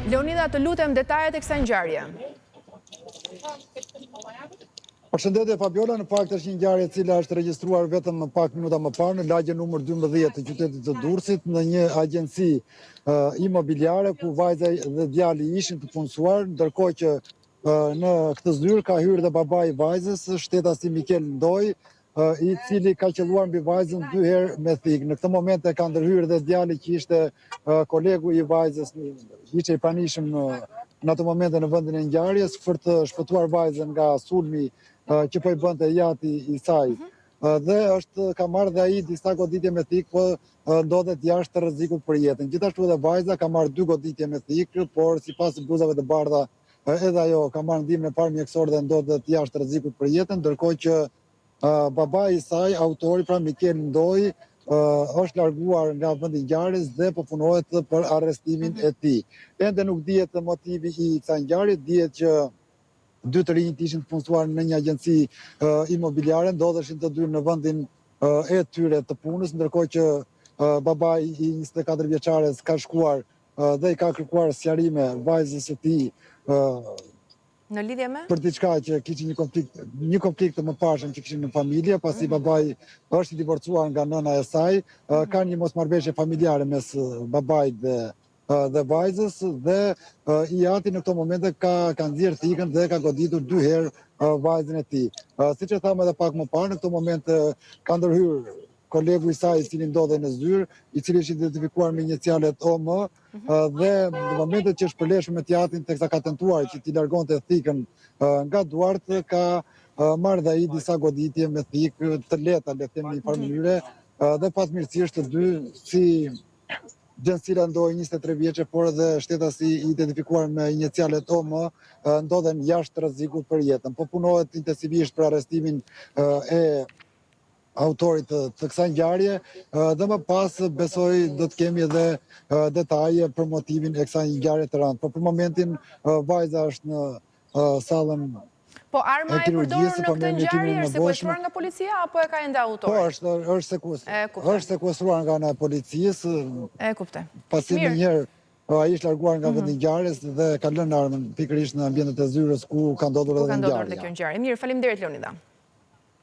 Leonida, të lutem detajet e kësaj ngjarje. Përshëndetje Fabiola, në fakt është një ngjarje e cila është regjistruar vetëm pak minuta më parë në lagjen numër 12 të qytetit të Durrësit, në një agjenci imobiliare ku vajza dhe djali ishin të punësuar, ndërkohë që në këtë zyrë ka hyrë dhe babai i vajzës, shtetasi Mikel Ndoj, i cili ka qelluar mbi vajzën 2 herë me thikë. Në këtë moment e ka ndërhyrë dhe djali që ishte kolegu i vajzës, ishte i pranishëm në atë momente në vendin e ngjarjes për të shpëtuar vajzën nga sulmi që po i bënte jati i saj. Dhe ka marrë dhe ai disa goditje me thikë, po ndodhet jashtë të rrezikut për jetën. Gjithashtu edhe vajza ka marrë 2 goditje me thikë, por sipas bluzave të bardha edhe ajo ka marrë ndihmën e parë mjekësore dhe ndodhet jashtë të rrezikut për jetën, ndërkohë që babai i saj, autori pra Mikel Ndoj, është larguar nga vendi i ngjarjes dhe po punohet për arrestimin e tij. Ende nuk dihet motivi i kësaj ngjarje, dihet që 2 të rinjt ishin të punësuar në një agjenci imobiliare, ndodheshin të dy në vendin e tyre të punës, ndërkohë që babai i 24 vjeçares ka shkuar dhe i ka kërkuar sqarime vajzës së tij Në lidhje me? për diçka që kishin një konflikt të mëparshëm që kishin në familje, pasi babai është i divorcuar nga nëna e saj, ka një mosmarrveshje familjare mes babait dhe vajzës, dhe i ati në këto momente ka nxjerrë thikën dhe ka goditur 2 herë vajzën e tij. Siç e thamë edhe pak më parë, në këto moment ka ndërhyrë kolegu i saj i cili ndodhej në zyrë, i cili është identifikuar me inicialet OM, dhe në momentet që është përleshur me tjatin teksa ka tentuar që t'i largonte thikën nga duart, ka marrë dhe ai disa goditje me thikë të lehta, le të themi në një farë mënyre, dhe fatmirësisht të dy, si Gjensila Ndoj, 23 vjeçe, por edhe shtetasi i identifikuar me inicialet OM, ndodhen jashtë rrezikut për jetën. Po punohet intensivisht për arrestimin e autorit të kësaj ngjarje, dhe më pas besoj do të kemi edhe detaje për motivin e kësaj ngjarje të rëndë. Por për momentin vajza është në sallën Po arma e përdorur në këtë ngjarje është sekuestruar nga policia apo e ka ende autori? Po, është sekuestruar nga ana e policisë. E kuptoj. Pasi njëherë ai është larguar nga vendi i ngjarjes dhe ka lënë armën pikërisht në ambientet e zyrës ku ka ndodhur edhe ngjarja. Mirë, faleminderit Leonida.